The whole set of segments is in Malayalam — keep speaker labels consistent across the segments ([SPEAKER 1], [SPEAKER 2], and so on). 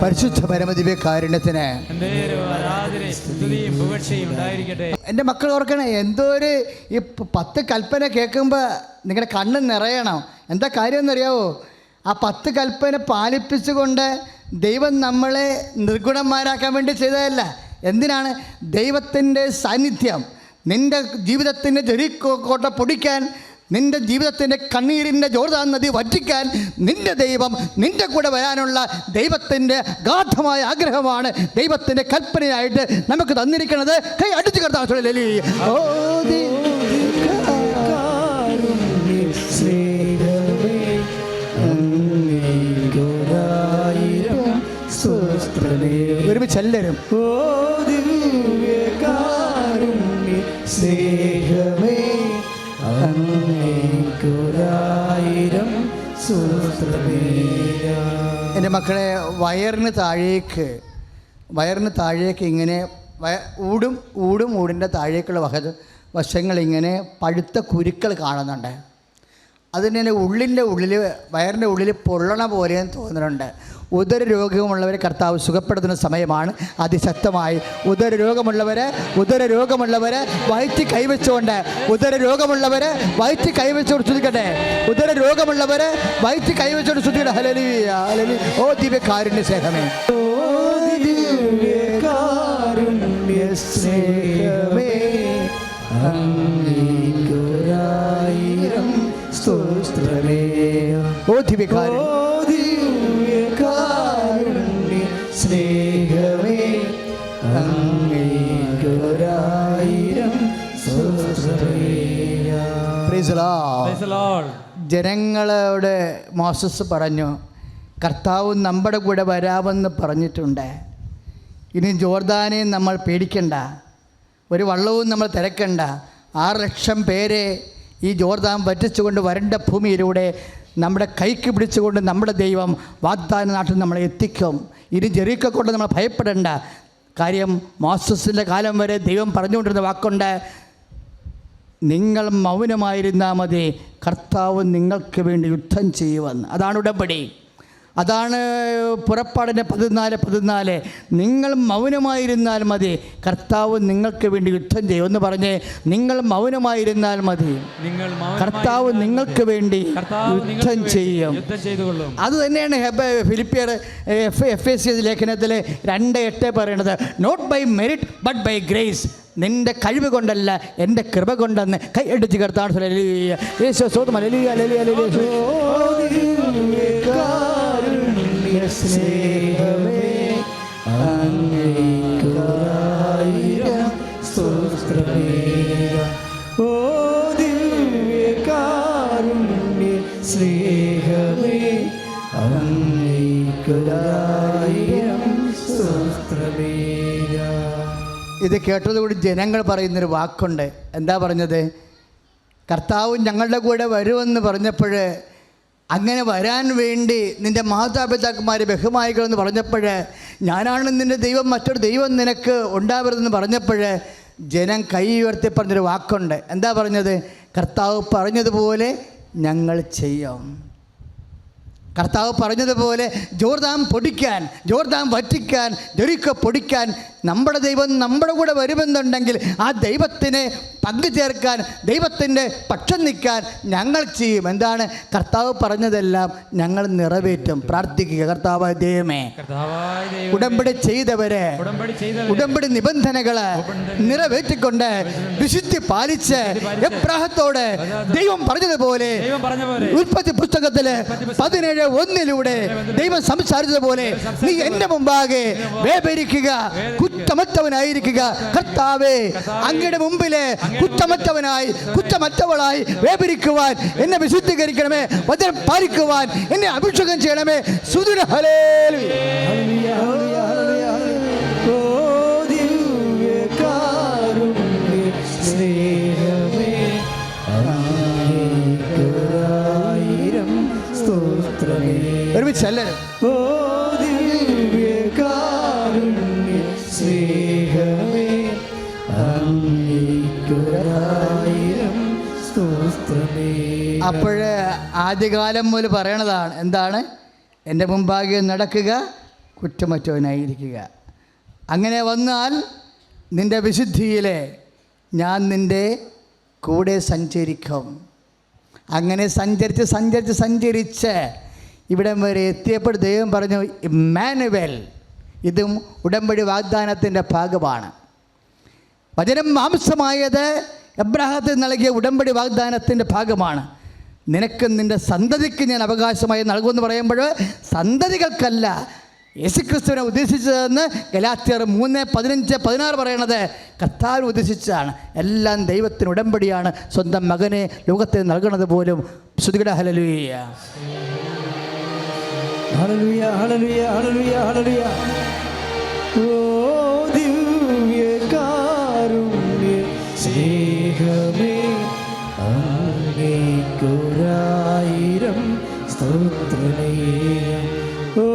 [SPEAKER 1] പരിശുദ്ധ പരമദിവ്യകാരുണ്യത്തിന് എൻ്റെ മക്കൾ ഓർക്കണേ, എന്തോ ഒരു ഈ 10 കൽപ്പന കേൾക്കുമ്പോൾ നിങ്ങളുടെ കണ്ണ് നിറയണം. എന്താ കാര്യം എന്നറിയാവോ? ആ 10 കൽപ്പന പാലിപ്പിച്ചുകൊണ്ട് ദൈവം നമ്മളെ നിർഗുണന്മാരാക്കാൻ വേണ്ടി ചെയ്തതല്ല. എന്തിനാണ്? ദൈവത്തിൻ്റെ സാന്നിധ്യം നിൻ്റെ ജീവിതത്തിൻ്റെ ജെറിക്കോട്ട പൊടിക്കാൻ, നിൻ്റെ ജീവിതത്തിൻ്റെ കണ്ണീരിൻ്റെ ജോർദാൻ നദി വറ്റിക്കാൻ നിൻ്റെ ദൈവം നിൻ്റെ കൂടെ വരാനുള്ള ദൈവത്തിൻ്റെ ഗാഢമായ ആഗ്രഹമാണ് ദൈവത്തിൻ്റെ കൽപ്പനയായിട്ട് നമുക്ക് തന്നിരിക്കുന്നത്. കൈ അടിച്ചു കർത്താവ് ഒരുമിച്ച് എല്ലാവരും സ്നേഹമേ എൻ്റെ മക്കളെ, വയറിന് താഴേക്ക് ഇങ്ങനെ ഊടിൻ്റെ താഴേക്കുള്ള വശങ്ങളിങ്ങനെ പഴുത്ത കുരുക്കൾ കാണുന്നുണ്ട്. അതിൻ്റെ ഉള്ളിൽ വയറിൻ്റെ ഉള്ളിൽ പൊള്ളണ പോലെയും തോന്നുന്നുണ്ട്. ഉദര രോഗമുള്ളവരെ കർത്താവ് സുഖപ്പെടുത്തുന്ന സമയമാണ്. അതിശക്തമായി ഉദര രോഗമുള്ളവരെ വയറ്റി കൈവച്ചുകൊണ്ട് വയറ്റി കൈവച്ചുകൊണ്ട് ശ്രദ്ധിക്കട്ടെ. ഉദര രോഗമുള്ളവരെ വയറ്റി കൈവച്ചുകൊണ്ട് ശ്രദ്ധിക്കട്ടെ. ഹല്ലേലൂയ ഹല്ലേലൂയ. ഓ ദിവ്യകാരുണ്യ സ്നേഹമേ, ഓ ദിവ്യകാരുണ്യ സ്നേഹമേ, ജനങ്ങളോട് മോസസ് പറഞ്ഞു, കർത്താവ് നമ്മുടെ കൂടെ വരാമെന്ന് പറഞ്ഞിട്ടുണ്ട്. ഇനി ജോർദാനെ നമ്മൾ പേടിക്കണ്ട, ഒരു വള്ളവും നമ്മൾ തിരക്കണ്ട. 6 ലക്ഷം പേരെ ഈ ജോർദാൻ വറ്റിച്ചുകൊണ്ട് വരണ്ട ഭൂമിയിലൂടെ നമ്മുടെ കൈക്ക് പിടിച്ചുകൊണ്ട് നമ്മുടെ ദൈവം വാഗ്ദാന നാട്ടിൽ നമ്മളെ എത്തിക്കും. ഇനി ജെറിക്കോ കൊണ്ട് നമ്മൾ ഭയപ്പെടേണ്ട കാര്യം. മോസസിൻ്റെ കാലം വരെ ദൈവം പറഞ്ഞുകൊണ്ടിരുന്ന വാക്കുണ്ട്, നിങ്ങൾ മൗനമായിരുന്നാൽ മതി, കർത്താവ് നിങ്ങൾക്ക് വേണ്ടി യുദ്ധം ചെയ്യുമെന്ന്. അതാണ് ഉടമ്പടി. അതാണ് പുറപ്പാടിൻ്റെ 14 നിങ്ങൾ മൗനമായിരുന്നാൽ മതി, കർത്താവ് നിങ്ങൾക്ക് വേണ്ടി യുദ്ധം ചെയ്യുമെന്ന് പറഞ്ഞ് നിങ്ങൾ മൗനമായിരുന്നാൽ മതി, കർത്താവ് നിങ്ങൾക്ക് വേണ്ടി യുദ്ധം ചെയ്യും. അത് തന്നെയാണ് ഫിലിപ്പിയർ FAC ലേഖനത്തിൽ 2:8 പറയണത്. Not by merit but by grace. നിൻ്റെ കഴിവ് കൊണ്ടല്ല, എൻ്റെ കൃപ കൊണ്ടെന്ന് കൈ അടിച്ച് കർത്താവ് സ്നേഹമേ, ഓ ദിവ്യകാരുണ്യ സ്നേഹമേ, ഇത് കേട്ടതുകൂടി ജനങ്ങൾ പറയുന്നൊരു വാക്കുണ്ട്. എന്താ പറഞ്ഞത്? കർത്താവ് ഞങ്ങളുടെ കൂടെ വരുമെന്ന് പറഞ്ഞപ്പോൾ, അങ്ങനെ വരാൻ വേണ്ടി നിൻ്റെ മാതാപിതാക്കന്മാരെ ബഹുമാനിക്കണമെന്ന് പറഞ്ഞപ്പോൾ, ഞാനാണ് നിൻ്റെ ദൈവം, മറ്റൊരു ദൈവം നിനക്ക് ഉണ്ടാവരുതെന്ന് പറഞ്ഞപ്പോൾ, ജനം കൈ ഉയർത്തി പറഞ്ഞൊരു വാക്കുണ്ട്. എന്താ പറഞ്ഞത്? കർത്താവ് പറഞ്ഞതുപോലെ ഞങ്ങൾ ചെയ്യും. കർത്താവ് പറഞ്ഞതുപോലെ ജോർദാൻ പൊടിക്കാൻ, ജോർദാൻ വറ്റിക്കാൻ, ജെറിക്കോ പൊടിക്കാൻ നമ്മുടെ ദൈവം നമ്മുടെ കൂടെ വരുമെന്നുണ്ടെങ്കിൽ ആ ദൈവത്തിനെ പങ്കുചേർക്കാൻ, ദൈവത്തിൻ്റെ പക്ഷം നിൽക്കാൻ ഞങ്ങൾ ചെയ്യും. എന്താണ്? കർത്താവ് പറഞ്ഞതെല്ലാം ഞങ്ങൾ നിറവേറ്റും. പ്രാർത്ഥിക്കുക. കർത്താവായ ദൈവമേ, ഉടമ്പടി ചെയ്തവരെ ഉടമ്പടി നിബന്ധനകള് നിറവേറ്റിക്കൊണ്ട് വിശുദ്ധി പാലിച്ച് എബ്രാഹത്തോട് ദൈവം പറഞ്ഞതുപോലെ ഉൽപ്പത്തി പുസ്തകത്തില് 17:1 ദൈവം സംസാരിച്ചതുപോലെ നീ എൻ്റെ മുമ്പാകെ വേപരിക്കുക, കുറ്റമറ്റവനായിരിക്കുക. കർത്താവേ, അങ്ങയുടെ മുമ്പിലെ കുറ്റമറ്റവളായി വേപരിക്കുവാൻ എന്നെ വിശുദ്ധീകരിക്കണമേ, വചനം പാലിക്കുവാൻ എന്നെ അഭിഷേകം ചെയ്യണമേ. സുദിന ഹല്ലേലൂയ. ഒരുമിച്ചല്ലേ? സ്നേഹമേ, അപ്പോഴ് ആദ്യകാലം മുതൽ പറയണതാണ്. എന്താണ്? എൻ്റെ മുമ്പാകെ നടക്കുക, കുറ്റമറ്റവനായിരിക്കുക. അങ്ങനെ വന്നാൽ നിൻ്റെ വിശുദ്ധിയിലെ ഞാൻ നിൻ്റെ കൂടെ സഞ്ചരിക്കും. അങ്ങനെ സഞ്ചരിച്ച് ഇവിടം വരെ എത്തിയപ്പോൾ ദൈവം പറഞ്ഞു, ഇമ്മാനുവേൽ. ഇതും ഉടമ്പടി വാഗ്ദാനത്തിൻ്റെ ഭാഗമാണ്. വചനം മാംസമായത് എബ്രാഹത്തിന് നൽകിയ ഉടമ്പടി വാഗ്ദാനത്തിൻ്റെ ഭാഗമാണ്. നിനക്കും നിൻ്റെ സന്തതിക്ക് ഞാൻ അവകാശമായി നൽകുമെന്ന് പറയുമ്പോൾ സന്തതികൾക്കല്ല യേശുക്രിസ്തുവിനെ ഉദ്ദേശിച്ചതെന്ന് ഗലാത്യർ 3:15-16 പറയണത് കർത്താവിനെ ഉദ്ദേശിച്ചതാണ്. എല്ലാം ദൈവത്തിന് ഉടമ്പടിയാണ്. സ്വന്തം മകനെ ലോകത്തിന് നൽകണത് പോലും. ശ്രുതികട ഹല്ലേലൂയ,
[SPEAKER 2] ഹല്ലേലൂയ, ഹല്ലേലൂയ, ഹല്ലേലൂയ, ഹല്ലേലൂയ. ഓ ദിവ്യകാരുണ്യ സ്നേഹമേ, അങ്ങേക്കൊരായിരം സ്തോത്രമേയം. ഓ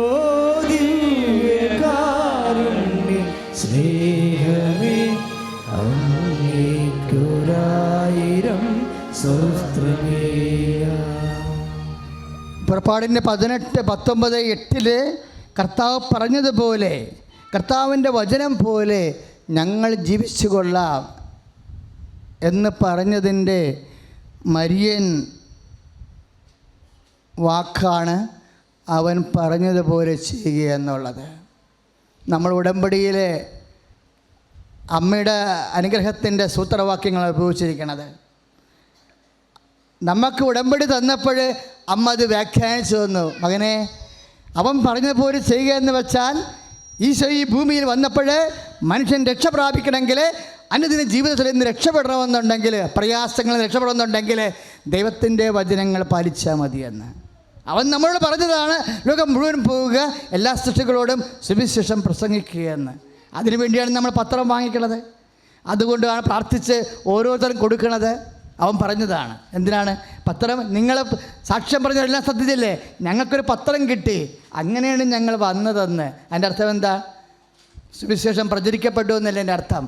[SPEAKER 2] ദിവ്യകാരുണ്യ സ്നേഹമേ, അങ്ങേക്കൊരായിരം സ്തോത്രമേയം.
[SPEAKER 1] പുറപ്പാടിൻ്റെ 18-19-8 കർത്താവ് പറഞ്ഞതുപോലെ, കർത്താവിൻ്റെ വചനം പോലെ ഞങ്ങൾ ജീവിച്ചു കൊള്ളാം എന്ന് പറഞ്ഞതിൻ്റെ മരിയൻ വാക്കാണ് അവൻ പറഞ്ഞതുപോലെ ചെയ്യുക എന്നുള്ളത്. നമ്മൾ ഉടമ്പടിയിലെ അമ്മയുടെ അനുഗ്രഹത്തിൻ്റെ സൂത്രവാക്യങ്ങൾ ഉപയോഗിച്ചിരിക്കുന്നത്. നമുക്ക് ഉടമ്പടി തന്നപ്പോൾ അമ്മ അത് വ്യാഖ്യാനിച്ചു തന്നു. മകനെ, അവൻ പറഞ്ഞതുപോലെ ചെയ്യുക എന്ന് വെച്ചാൽ ഈശോ ഈ ഭൂമിയിൽ വന്നപ്പോൾ മനുഷ്യൻ രക്ഷ പ്രാപിക്കണമെങ്കിൽ, അനുദിന ജീവിതത്തിൽ നിന്ന് രക്ഷപ്പെടണമെന്നുണ്ടെങ്കിൽ, പ്രയാസങ്ങളിൽ നിന്ന് രക്ഷപ്പെടണമെന്നുണ്ടെങ്കിൽ ദൈവത്തിൻ്റെ വചനങ്ങൾ പാലിച്ചാൽ മതിയെന്ന് അവൻ നമ്മളോട് പറഞ്ഞതാണ്. ലോകം മുഴുവൻ പോവുക, എല്ലാ സൃഷ്ടികളോടും സുവിശേഷം പ്രസംഗിക്കുകയെന്ന്. അതിനുവേണ്ടിയാണ് നമ്മൾ പത്രം വാങ്ങിക്കണത്. അതുകൊണ്ടാണ് പ്രാർത്ഥിച്ച് ഓരോരുത്തരും കൊടുക്കണത്. അവൻ പറഞ്ഞതാണ്. എന്തിനാണ് പത്രം? നിങ്ങൾ സാക്ഷ്യം പറഞ്ഞതെല്ലാം സത്യത്തില്ലേ? ഞങ്ങൾക്കൊരു പത്രം കിട്ടി, അങ്ങനെയാണ് ഞങ്ങൾ വന്നതെന്ന്. അതിൻ്റെ അർത്ഥം എന്താ? സുവിശേഷം പ്രചരിക്കപ്പെട്ടു എന്നല്ലേ എൻ്റെ അർത്ഥം.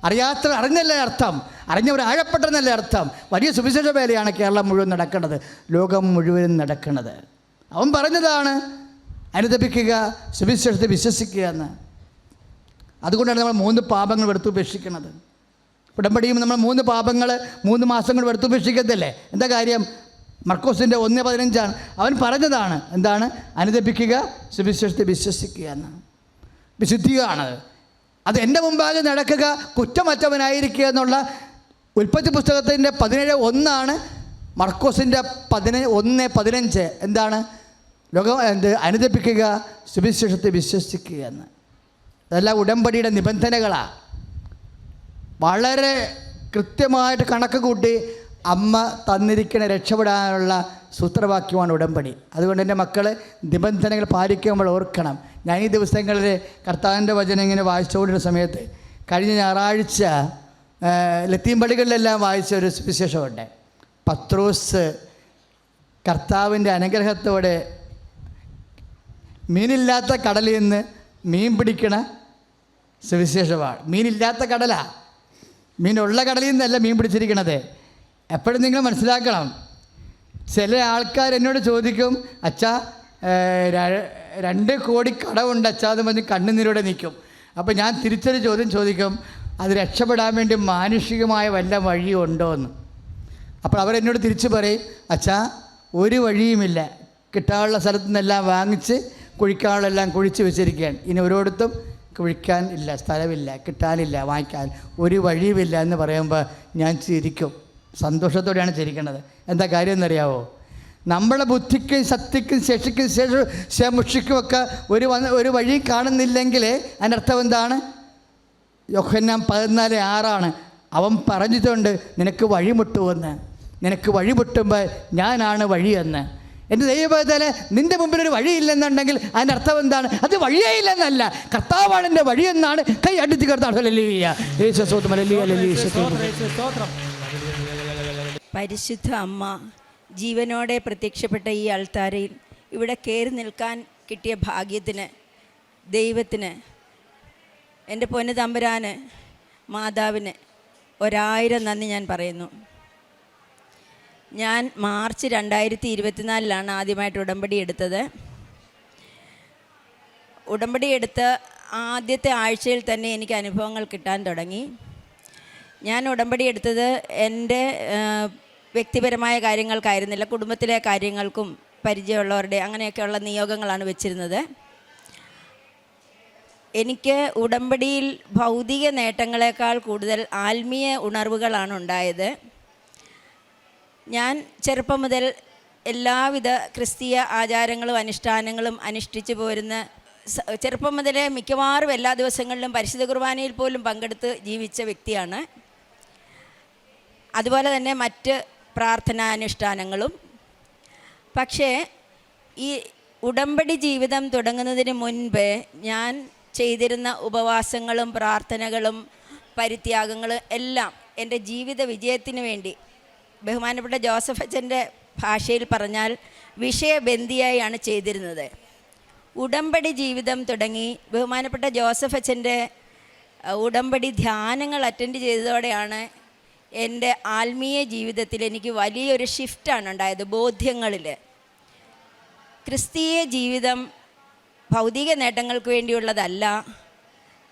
[SPEAKER 1] അറിയാത്തവർ അറിഞ്ഞല്ലേ അർത്ഥം, അറിഞ്ഞവർ ആഴപ്പെട്ടെന്നല്ലേ അർത്ഥം. വലിയ സുവിശേഷ വേലയാണ് കേരളം മുഴുവൻ നടക്കുന്നത്, ലോകം മുഴുവൻ നടക്കുന്നത്. അവൻ പറഞ്ഞതാണ് അനുദപിക്കുക, സുവിശേഷത്തെ വിശ്വസിക്കുക എന്ന്. അതുകൊണ്ടാണ് നമ്മൾ 3 പാപങ്ങൾ വെറുത്തുപേക്ഷിക്കുന്നത്. ഉടമ്പടിയും നമ്മൾ 3 പാപങ്ങൾ 3 മാസങ്ങൾ വെറുത്തുപേക്ഷിക്കത്തില്ലേ? എന്താ കാര്യം? മർക്കോസിൻ്റെ 1:15 അവൻ പറഞ്ഞതാണ്. എന്താണ്? അനുദപിക്കുക, സുവിശേഷത്തെ വിശ്വസിക്കുക എന്ന്. വിശുദ്ധിയാണ് അത്. എൻ്റെ മുമ്പാകെ നടക്കുക, കുറ്റമറ്റവനായിരിക്കുക എന്നുള്ള ഉൽപ്പത്തി പുസ്തകത്തിൻ്റെ 17:1 മർക്കോസിൻ്റെ 1:15 എന്താണ്? അനുദപിക്കുക, സുവിശേഷത്തെ വിശ്വസിക്കുക എന്ന്. അതെല്ലാം ഉടമ്പടിയുടെ നിബന്ധനകളാണ്. വളരെ കൃത്യമായിട്ട് കണക്ക് കൂട്ടി അമ്മ തന്നിരിക്കുന്ന രക്ഷപ്പെടാനുള്ള സൂത്രവാക്യമാണ് ഉടമ്പടി. അതുകൊണ്ട് എൻ്റെ മക്കൾ നിബന്ധനകൾ പാലിക്കുമ്പോൾ ഓർക്കണം. ഞാൻ ഈ ദിവസങ്ങളിൽ കർത്താവിൻ്റെ വചനം ഇങ്ങനെ വായിച്ചുകൊണ്ടിരുന്ന സമയത്ത് കഴിഞ്ഞ ഞായറാഴ്ച ലത്തീൻ പള്ളികളിലെല്ലാം വായിച്ച ഒരു സുവിശേഷമുണ്ട്. പത്രോസ് കർത്താവിൻ്റെ അനുഗ്രഹത്തോടെ മീനില്ലാത്ത കടലിൽ നിന്ന് മീൻ പിടിക്കണ സുവിശേഷമാണ്. മീനില്ലാത്ത കടലാണ്, മീനുള്ള കടലിൽ നിന്നല്ല മീൻ പിടിച്ചിരിക്കണത്. എപ്പോഴും നിങ്ങൾ മനസ്സിലാക്കണം. ചില ആൾക്കാർ എന്നോട് ചോദിക്കും, അച്ഛാ 2 കോടി കടമുണ്ട് അച്ഛാ എന്ന് പറഞ്ഞ് കണ്ണുനീരോടെ നിൽക്കും. അപ്പോൾ ഞാൻ തിരിച്ചൊരു ചോദ്യം ചോദിക്കും, അത് രക്ഷപ്പെടാൻ വേണ്ടി മാനുഷികമായ വല്ല വഴിയുണ്ടോ എന്ന്. അപ്പോൾ അവരെന്നോട് തിരിച്ചു പറയും, അച്ഛാ ഒരു വഴിയുമില്ല, കിട്ടാനുള്ള സ്ഥലത്തു നിന്നെല്ലാം വാങ്ങിച്ച് കുഴിക്കാനുള്ളെല്ലാം കുഴിച്ച് വെച്ചിരിക്കുകയാണ്. ഇനി ഓരോരുത്തും കുഴിക്കാൻ ഇല്ല, സ്ഥലമില്ല, കിട്ടാനില്ല, വാങ്ങിക്കാൻ ഒരു വഴിയുമില്ല എന്ന് പറയുമ്പോൾ ഞാൻ ചിരിക്കും. സന്തോഷത്തോടെയാണ് ചിരിക്കുന്നത്. എന്താ കാര്യം എന്നറിയാവോ? നമ്മുടെ ബുദ്ധിക്കും ശക്തിക്കും ശേഷിക്കും ശേഷിക്കുമൊക്കെ ഒരു വഴി കാണുന്നില്ലെങ്കിൽ അതിൻ്റെ അർത്ഥം എന്താണ്? യോഹന്നാൻ 14:6 അവൻ പറഞ്ഞിട്ടുണ്ട്, നിനക്ക് വഴിമുട്ടുമെന്ന്. നിനക്ക് വഴിമുട്ടുമ്പോൾ ഞാനാണ് വഴിയെന്ന്. എൻ്റെ ദൈവവേദന നിൻ്റെ മുമ്പിലൊരു വഴിയില്ലെന്നുണ്ടെങ്കിൽ അതിൻ്റെ അർത്ഥം എന്താണ്? അത് വഴിയേ ഇല്ലെന്നല്ല, കർത്താവാണ് എൻ്റെ വഴിയെന്നാണ്. കൈ അടിച്ച് കർത്താവ്.
[SPEAKER 3] പരിശുദ്ധ അമ്മ ജീവനോടെ പ്രത്യക്ഷപ്പെട്ട ഈ അൾത്താരയിൽ ഇവിടെ കയറി നിൽക്കാൻ കിട്ടിയ ഭാഗ്യത്തിന് ദൈവത്തിന്, എൻ്റെ പൊന്നു തമ്പുരാന്, മാതാവിന് 1000 നന്ദി ഞാൻ പറയുന്നു. ഞാൻ മാർച്ച് 2024 ആദ്യമായിട്ട് ഉടമ്പടി എടുത്തത്. ഉടമ്പടി എടുത്ത് ആദ്യത്തെ ആഴ്ചയിൽ തന്നെ എനിക്ക് അനുഭവങ്ങൾ കിട്ടാൻ തുടങ്ങി. ഞാൻ ഉടമ്പടി എടുത്തത് എൻ്റെ വ്യക്തിപരമായ കാര്യങ്ങൾക്കായിരുന്നില്ല, കുടുംബത്തിലെ കാര്യങ്ങൾക്കും പരിചയമുള്ളവരുടെ അങ്ങനെയൊക്കെയുള്ള നിയോഗങ്ങളാണ് വെച്ചിരുന്നത്. എനിക്ക് ഉടമ്പടിയിൽ ഭൗതിക നേട്ടങ്ങളെക്കാൾ കൂടുതൽ ആത്മീയ ഉണർവുകളാണ് ഉണ്ടായത്. ഞാൻ ചെറുപ്പം മുതൽ എല്ലാവിധ ക്രിസ്തീയ ആചാരങ്ങളും അനുഷ്ഠാനങ്ങളും അനുഷ്ഠിച്ചു പോരുന്ന, ചെറുപ്പം മുതലേ മിക്കവാറും എല്ലാ ദിവസങ്ങളിലും പരിശുദ്ധ കുർബാനയിൽ പോലും പങ്കെടുത്ത് ജീവിച്ച വ്യക്തിയാണ്. അതുപോലെ തന്നെ മറ്റ് പ്രാർത്ഥനാനുഷ്ഠാനങ്ങളും. പക്ഷേ ഈ ഉടമ്പടി ജീവിതം തുടങ്ങുന്നതിന് മുൻപ് ഞാൻ ചെയ്തിരുന്ന ഉപവാസങ്ങളും പ്രാർത്ഥനകളും പരിത്യാഗങ്ങളും എല്ലാം എൻ്റെ ജീവിത വിജയത്തിന് വേണ്ടി, ബഹുമാനപ്പെട്ട ജോസഫ് അച്ഛൻ്റെ ഭാഷയിൽ പറഞ്ഞാൽ വിഷയബന്ധിയായാണ് ചെയ്തിരുന്നത്. ഉടമ്പടി ജീവിതം തുടങ്ങി ബഹുമാനപ്പെട്ട ജോസഫ് അച്ഛൻ്റെ ഉടമ്പടി ധ്യാനങ്ങൾ അറ്റൻഡ് ചെയ്തതോടെയാണ് എൻ്റെ ആത്മീയ ജീവിതത്തിൽ എനിക്ക് വലിയൊരു ഷിഫ്റ്റാണ് ഉണ്ടായത്. ബോധ്യങ്ങളിൽ ക്രിസ്തീയ ജീവിതം ഭൗതിക നേട്ടങ്ങൾക്ക് വേണ്ടിയുള്ളതല്ല,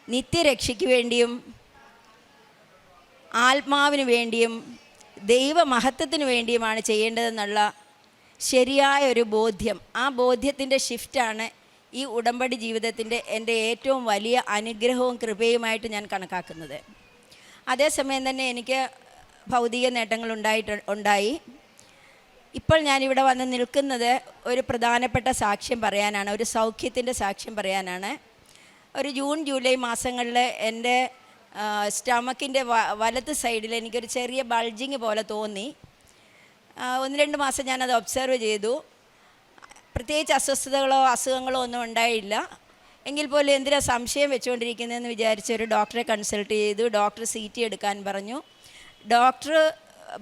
[SPEAKER 3] നിത്യരക്ഷയ്ക്ക് വേണ്ടിയും ആത്മാവിന് വേണ്ടിയും ദൈവമഹത്വത്തിന് വേണ്ടിയുമാണ് ചെയ്യേണ്ടതെന്നുള്ള ശരിയായ ഒരു ബോധ്യം. ആ ബോധ്യത്തിൻ്റെ ഷിഫ്റ്റാണ് ഈ ഉടമ്പടി ജീവിതത്തിൻ്റെ എൻ്റെ ഏറ്റവും വലിയ അനുഗ്രഹവും കൃപയുമായിട്ട് ഞാൻ കണക്കാക്കുന്നത്. അതേസമയം തന്നെ എനിക്ക് ഭൗതിക നേട്ടങ്ങൾ ഉണ്ടായി. ഇപ്പോൾ ഞാനിവിടെ വന്ന് നിൽക്കുന്നത് ഒരു പ്രധാനപ്പെട്ട സാക്ഷ്യം പറയാനാണ്, ഒരു സൗഖ്യത്തിൻ്റെ സാക്ഷ്യം പറയാനാണ്. ഒരു ജൂൺ ജൂലൈ മാസങ്ങളിൽ എൻ്റെ സ്റ്റമക്കിൻ്റെ വലത്ത് സൈഡിൽ എനിക്കൊരു ചെറിയ ബൾജിങ് പോലെ തോന്നി. 1-2 മാസം ഞാനത് ഒബ്സർവ് ചെയ്തു. പ്രത്യേകിച്ച് അസ്വസ്ഥതകളോ അസുഖങ്ങളോ ഒന്നും ഉണ്ടായില്ല. എങ്കിൽ പോലും എന്തിനാ സംശയം വെച്ചുകൊണ്ടിരിക്കുന്നതെന്ന് വിചാരിച്ച് ഒരു ഡോക്ടറെ കൺസൾട്ട് ചെയ്തു. ഡോക്ടർ CT എടുക്കാൻ പറഞ്ഞു. ഡോക്ടർ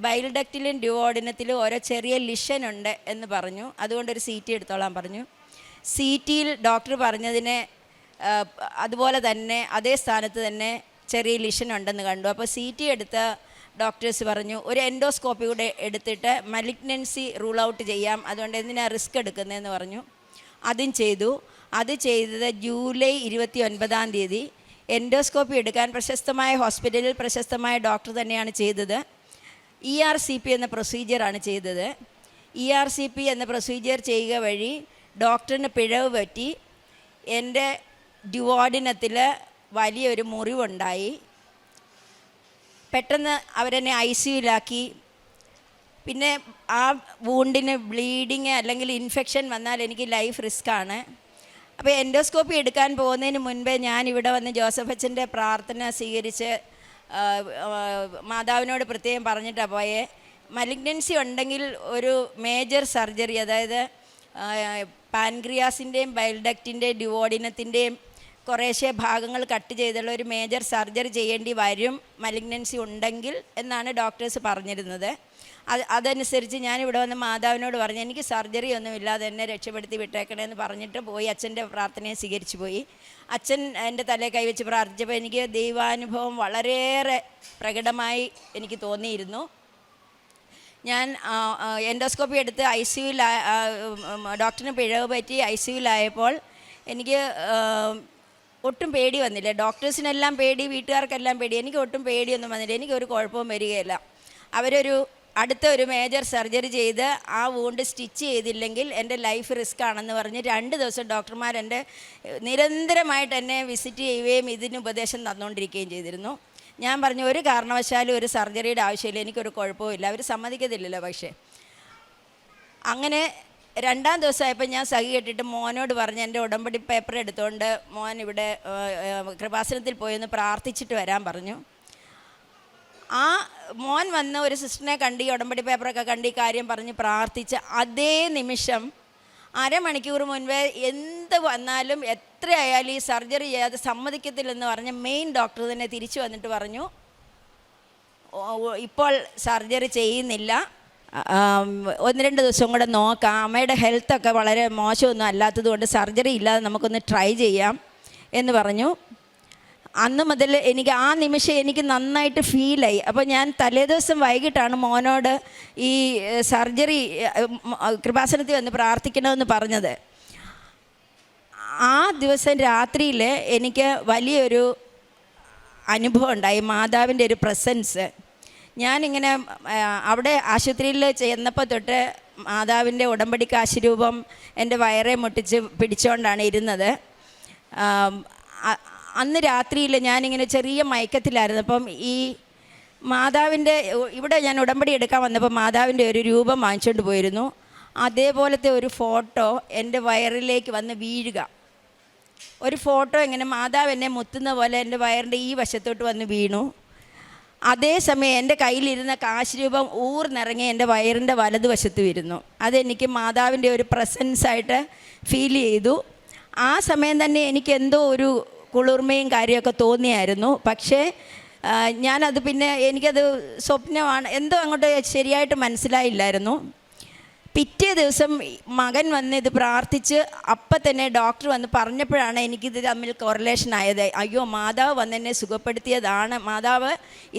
[SPEAKER 3] ബൈൽ ഡക്റ്റിലും ഡ്യുവോഡിനത്തിലും ഓരോ ചെറിയ ലിഷനുണ്ട് എന്ന് പറഞ്ഞു. അതുകൊണ്ടൊരു CT എടുത്തോളാൻ പറഞ്ഞു. CTയിൽ ഡോക്ടർ പറഞ്ഞതിനെ അതുപോലെ തന്നെ അതേ സ്ഥാനത്ത് തന്നെ ചെറിയ ലിഷൻ ഉണ്ടെന്ന് കണ്ടു. അപ്പോൾ CT എടുത്ത ഡോക്ടേഴ്സ് പറഞ്ഞു ഒരു എൻഡോസ്കോപ്പി കൂടെ എടുത്തിട്ട് മലിഗ്നൻസി റൂൾ ഔട്ട് ചെയ്യാം, അതുകൊണ്ട് എന്തിനാണ് റിസ്ക് എടുക്കുന്നതെന്ന് പറഞ്ഞു. അതും ചെയ്തു. അത് ചെയ്തത് ജൂലൈ 29-ാം തീയതി. എൻഡോസ്കോപ്പി എടുക്കാൻ പ്രശസ്തമായ ഹോസ്പിറ്റലിൽ പ്രശസ്തമായ ഡോക്ടർ തന്നെയാണ് ചെയ്തത്. ERCP എന്ന പ്രൊസീജിയറാണ് ചെയ്തത്. ERCP എന്ന പ്രൊസീജിയർ ചെയ്യുക വഴി ഡോക്ടറിന് പിഴവ് പറ്റി. എൻ്റെ ഡ്യുവോഡിനത്തിൽ വലിയൊരു മുറിവുണ്ടായി. പെട്ടെന്ന് അവരെന്നെ ICUലാക്കി. പിന്നെ ആ വൂണ്ടിന് ബ്ലീഡിങ് അല്ലെങ്കിൽ ഇൻഫെക്ഷൻ വന്നാൽ എനിക്ക് ലൈഫ് റിസ്ക്കാണ്. അപ്പോൾ എൻഡോസ്കോപ്പി എടുക്കാൻ പോകുന്നതിന് മുൻപേ ഞാൻ ഇവിടെ വന്ന് ജോസഫ് അച്ഛൻ്റെ പ്രാർത്ഥന സ്വീകരിച്ച് മാതാവിനോട് പ്രത്യേകം പറഞ്ഞിട്ടാണ് പോയേ. മലിഗ്നൻസി ഉണ്ടെങ്കിൽ ഒരു മേജർ സർജറി, അതായത് പാൻക്രിയാസിൻ്റെയും ബൈൽഡക്റ്റിൻ്റെയും ഡ്യുവോഡിനത്തിൻ്റെയും കുറേശ്ശെ ഭാഗങ്ങൾ കട്ട് ചെയ്തുള്ള ഒരു മേജർ സർജറി ചെയ്യേണ്ടി വരും മലിഗ്നൻസി ഉണ്ടെങ്കിൽ എന്നാണ് ഡോക്ടേഴ്സ് പറഞ്ഞിരുന്നത്. അതനുസരിച്ച് ഞാനിവിടെ വന്ന് മാതാവിനോട് പറഞ്ഞു എനിക്ക് സർജറി ഒന്നുമില്ലാതെ എന്നെ രക്ഷപ്പെടുത്തി വിട്ടേക്കണമെന്ന് പറഞ്ഞിട്ട് പോയി. അച്ഛൻ്റെ പ്രാർത്ഥനയെ സ്വീകരിച്ചു പോയി. അച്ഛൻ എൻ്റെ തലയിൽ കൈവച്ച് പ്രാർത്ഥിച്ചപ്പോൾ എനിക്ക് ദൈവാനുഭവം വളരെയേറെ പ്രകടമായി എനിക്ക് തോന്നിയിരുന്നു. ഞാൻ എൻഡോസ്കോപ്പി എടുത്ത് ICUയിൽ ഡോക്ടറിന് പിഴവ് പറ്റി ICUലായപ്പോൾ എനിക്ക് ഒട്ടും പേടി വന്നില്ല. ഡോക്ടേഴ്സിനെല്ലാം പേടി, വീട്ടുകാർക്കെല്ലാം പേടി. എനിക്ക് ഒട്ടും പേടിയൊന്നും വന്നില്ല. എനിക്കൊരു കുഴപ്പവും വരികയില്ല. അവരൊരു അടുത്ത ഒരു മേജർ സർജറി ചെയ്ത് ആ വൂണ്ട് സ്റ്റിച്ച് ചെയ്തില്ലെങ്കിൽ എൻ്റെ ലൈഫ് റിസ്ക് ആണെന്ന് പറഞ്ഞ് 2 ദിവസം ഡോക്ടർമാർ എൻ്റെ നിരന്തരമായിട്ട് എന്നെ വിസിറ്റ് ചെയ്യുകയും ഇതിന് ഉപദേശം തന്നുകൊണ്ടിരിക്കുകയും ചെയ്തിരുന്നു. ഞാൻ പറഞ്ഞു ഒരു കാരണവശാലും ഒരു സർജറിയുടെ ആവശ്യമില്ല, എനിക്കൊരു കുഴപ്പമില്ല. അവർ സമ്മതിക്കത്തില്ലല്ലോ. പക്ഷേ അങ്ങനെ 2-ാം ദിവസമായപ്പോൾ ഞാൻ സഹി കെട്ടിട്ട് മോനോട് പറഞ്ഞ് എൻ്റെ ഉടമ്പടി പേപ്പർ എടുത്തുകൊണ്ട് മോൻ ഇവിടെ കൃപാസനത്തിൽ പോയെന്ന് പ്രാർത്ഥിച്ചിട്ട് വരാൻ പറഞ്ഞു. ആ മോൻ വന്ന് ഒരു സിസ്റ്ററിനെ കണ്ട് ഈ ഉടമ്പടി പേപ്പറൊക്കെ കണ്ട് ഈ കാര്യം പറഞ്ഞ് പ്രാർത്ഥിച്ച് അതേ നിമിഷം അരമണിക്കൂർ മുൻപേ എന്ത് വന്നാലും എത്രയായാലും ഈ സർജറി ചെയ്യാതെ സമ്മതിക്കത്തില്ലെന്ന് പറഞ്ഞ് മെയിൻ ഡോക്ടർ തന്നെ തിരിച്ചു വന്നിട്ട് പറഞ്ഞു ഇപ്പോൾ സർജറി ചെയ്യുന്നില്ല, 1-2 ദിവസം കൂടെ നോക്കാം, അമ്മയുടെ ഹെൽത്തൊക്കെ വളരെ മോശമൊന്നും അല്ലാത്തത് കൊണ്ട് സർജറി ഇല്ലാതെ നമുക്കൊന്ന് ട്രൈ ചെയ്യാം എന്ന് പറഞ്ഞു. അന്ന് മുതൽ എനിക്ക് ആ നിമിഷം എനിക്ക് നന്നായിട്ട് ഫീലായി. അപ്പോൾ ഞാൻ തലേദിവസം വൈകിട്ടാണ് മോനോട് ഈ സർജറി കൃപാസനത്തിൽ വന്ന് പ്രാർത്ഥിക്കണമെന്ന് പറഞ്ഞത്. ആ ദിവസം രാത്രിയിൽ എനിക്ക് വലിയൊരു അനുഭവം ഉണ്ടായി, മാതാവിൻ്റെ ഒരു പ്രസൻസ്. ഞാനിങ്ങനെ അവിടെ ആശുപത്രിയിൽ ചെന്നപ്പോൾ തൊട്ട് മാതാവിൻ്റെ ഉടമ്പടി കാശുരൂപം എൻ്റെ വയറെ മുട്ടിച്ച് പിടിച്ചുകൊണ്ടാണ് ഇരുന്നത്. അന്ന് രാത്രിയിൽ ഞാനിങ്ങനെ ചെറിയ മയക്കത്തിലായിരുന്നു. അപ്പം ഈ മാതാവിൻ്റെ ഇവിടെ ഞാൻ ഉടമ്പടി എടുക്കാൻ വന്നപ്പോൾ മാതാവിൻ്റെ ഒരു രൂപം വാങ്ങിച്ചുകൊണ്ട് പോയിരുന്നു. അതേപോലത്തെ ഒരു ഫോട്ടോ എൻ്റെ വയറിലേക്ക് വന്ന് വീഴുക. ഒരു ഫോട്ടോ ഇങ്ങനെ മാതാവ് എന്നെ മുത്തുന്ന പോലെ എൻ്റെ വയറിൻ്റെ ഈ വശത്തോട്ട് വന്ന് വീണു. അതേസമയം എൻ്റെ കയ്യിലിരുന്ന കാശ് രൂപം ഊർന്നിറങ്ങി എൻ്റെ വയറിൻ്റെ വലതുവശത്ത് വരുന്നു. അതെനിക്ക് മാതാവിൻ്റെ ഒരു പ്രസൻസായിട്ട് ഫീൽ ചെയ്തു. ആ സമയം തന്നെ എനിക്ക് എന്തോ ഒരു കുളിർമയും കാര്യമൊക്കെ തോന്നിയായിരുന്നു. പക്ഷേ ഞാനത് പിന്നെ എനിക്കത് സ്വപ്നമാണ് എന്തോ അങ്ങോട്ട് ശരിയായിട്ട് മനസ്സിലായില്ലായിരുന്നു. പിറ്റേ ദിവസം മകൻ വന്ന് ഇത് പ്രാർത്ഥിച്ച് അപ്പം തന്നെ ഡോക്ടർ വന്ന് പറഞ്ഞപ്പോഴാണ് എനിക്കിത് തമ്മിൽ കോറിലേഷൻ ആയത്. അയ്യോ, മാതാവ് വന്നെന്നെ സുഖപ്പെടുത്തിയതാണ്, മാതാവ്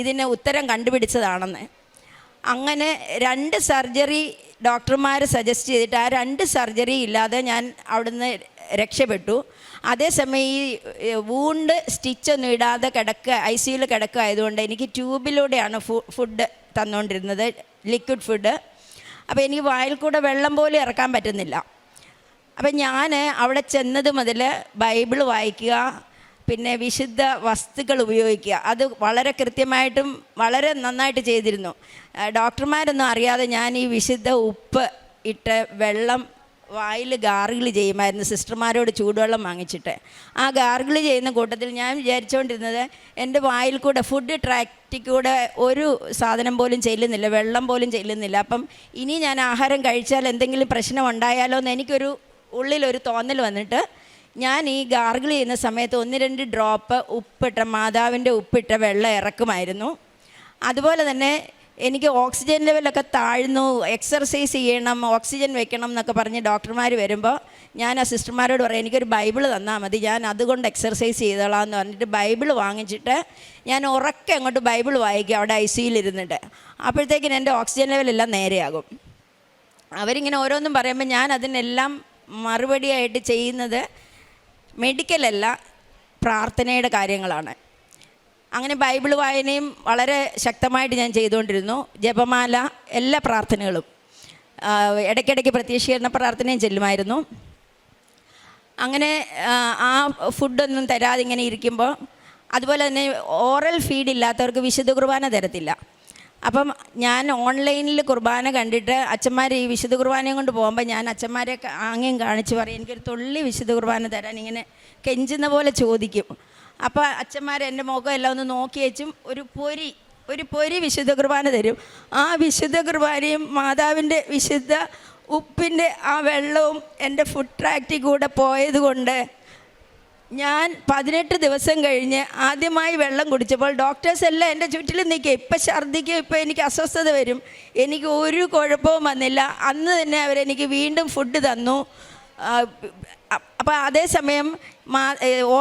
[SPEAKER 3] ഇതിന് ഉത്തരം കണ്ടുപിടിച്ചതാണെന്ന്. അങ്ങനെ 2 സർജറി ഡോക്ടർമാർ സജസ്റ്റ് ചെയ്തിട്ട് ആ 2 സർജറി ഇല്ലാതെ ഞാൻ അവിടുന്ന് രക്ഷപ്പെട്ടു. അതേസമയം ഈ വൂണ്ട് സ്റ്റിച്ചൊന്നും ഇടാതെ ICUയിൽ കിടക്കുകയായതുകൊണ്ട് എനിക്ക് ട്യൂബിലൂടെയാണ് ഫുഡ് തന്നുകൊണ്ടിരുന്നത്, ലിക്വിഡ് ഫുഡ്. അപ്പോൾ എനിക്ക് വായിൽ കൂടെ വെള്ളം പോലും ഇറക്കാൻ പറ്റുന്നില്ല. അപ്പം ഞാൻ അവിടെ ചെന്നത് മുതൽ ബൈബിൾ വായിക്കുക, പിന്നെ വിശുദ്ധ വസ്തുക്കൾ ഉപയോഗിക്കുക, അത് വളരെ കൃത്യമായിട്ടും വളരെ നന്നായിട്ട് ചെയ്തിരുന്നു. ഡോക്ടർമാരൊന്നും അറിയാതെ ഞാൻ ഈ വിശുദ്ധ ഉപ്പ് ഇട്ട് വെള്ളം വായിൽ ഗാർഗിൾ ചെയ്യുമായിരുന്നു, സിസ്റ്റർമാരോട് ചൂടുവെള്ളം വാങ്ങിച്ചിട്ട്. ആ ഗാർഗിൾ ചെയ്യുന്ന കൂട്ടത്തിൽ ഞാൻ വിചാരിച്ചുകൊണ്ടിരുന്നത് എൻ്റെ വായിൽ കൂടെ ഫുഡ് ട്രാക്റ്റിൽ കൂടെ ഒരു സാധനം പോലും ചെല്ലുന്നില്ല, വെള്ളം പോലും ചെല്ലുന്നില്ല. അപ്പം ഇനി ഞാൻ ആഹാരം കഴിച്ചാൽ എന്തെങ്കിലും പ്രശ്നം ഉണ്ടായാലോ എന്ന് എനിക്കൊരു ഉള്ളിലൊരു തോന്നൽ വന്നിട്ട് ഞാൻ ഈ ഗാർഗിൾ ചെയ്യുന്ന സമയത്ത് 1-2 ഡ്രോപ്പ് ഉപ്പിട്ട മാതാവിൻ്റെ ഉപ്പിട്ട വെള്ളം ഇറക്കുമായിരുന്നു. അതുപോലെ തന്നെ എനിക്ക് ഓക്സിജൻ ലെവലൊക്കെ താഴ്ന്നു, എക്സർസൈസ് ചെയ്യണം, ഓക്സിജൻ വെക്കണം എന്നൊക്കെ പറഞ്ഞ് ഡോക്ടർമാർ വരുമ്പോൾ ഞാൻ ആ സിസ്റ്റർമാരോട് പറയും എനിക്കൊരു ബൈബിൾ തന്നാൽ മതി, ഞാൻ അതുകൊണ്ട് എക്സർസൈസ് ചെയ്തോളാം എന്ന് പറഞ്ഞിട്ട് ബൈബിൾ വാങ്ങിച്ചിട്ട് ഞാൻ ഉറക്കെ അങ്ങോട്ട് ബൈബിൾ വായിക്കും അവിടെ ICUയിൽ ഇരുന്നിട്ട്. അപ്പോഴത്തേക്കിന് എൻ്റെ ഓക്സിജൻ ലെവലെല്ലാം നേരെയാകും. അവരിങ്ങനെ ഓരോന്നും പറയുമ്പോൾ ഞാൻ അതിനെല്ലാം മറുപടിയായിട്ട് ചെയ്യുന്നത് മെഡിക്കലല്ല, പ്രാർത്ഥനയുടെ കാര്യങ്ങളാണ്. അങ്ങനെ ബൈബിൾ വായനയും വളരെ ശക്തമായിട്ട് ഞാൻ ചെയ്തുകൊണ്ടിരുന്നു. ജപമാല, എല്ലാ പ്രാർത്ഥനകളും, ഇടയ്ക്കിടയ്ക്ക് പ്രത്യക്ഷീകരണ പ്രാർത്ഥനയും ചെല്ലുമായിരുന്നു. അങ്ങനെ ആ ഫുഡൊന്നും തരാതെ ഇങ്ങനെ ഇരിക്കുമ്പോൾ, അതുപോലെ തന്നെ ഓറൽ ഫീഡ് ഇല്ലാത്തവർക്ക് വിശുദ്ധ കുർബാന തരത്തില്ല. അപ്പം ഞാൻ ഓൺലൈനിൽ കുർബാന കണ്ടിട്ട് അച്ഛന്മാർ ഈ വിശുദ്ധ കുർബാനയും കൊണ്ട് പോകുമ്പോൾ ഞാൻ അച്ഛന്മാരെ ആംഗ്യം കാണിച്ച് പറയും എനിക്കൊരു തുള്ളി വിശുദ്ധ കുർബാന തരാൻ, ഇങ്ങനെ കെഞ്ചുന്ന പോലെ ചോദിക്കും. അപ്പോൾ അച്ഛന്മാർ എൻ്റെ മുഖം എല്ലാം ഒന്ന് നോക്കി വെച്ചും ഒരു പൊരി വിശുദ്ധ കുർബാന തരും. ആ വിശുദ്ധ കുർബാനയും മാതാവിൻ്റെ വിശുദ്ധ ഉപ്പിൻ്റെ ആ വെള്ളവും എൻ്റെ ഫുഡ് ട്രാക്റ്റിൽ കൂടെ പോയതുകൊണ്ട് ഞാൻ 18 ദിവസം കഴിഞ്ഞ് ആദ്യമായി വെള്ളം കുടിച്ചപ്പോൾ ഡോക്ടേഴ്സ് എല്ലാം എൻ്റെ ചുറ്റിലും നിൽക്കുക, ഇപ്പം ഛർദ്ദിക്കും, ഇപ്പം എനിക്ക് അസ്വസ്ഥത വരും, എനിക്ക് ഒരു കുഴപ്പവും വന്നില്ല. അന്ന് തന്നെ അവരെനിക്ക് വീണ്ടും ഫുഡ് തന്നു. അപ്പോൾ അതേസമയം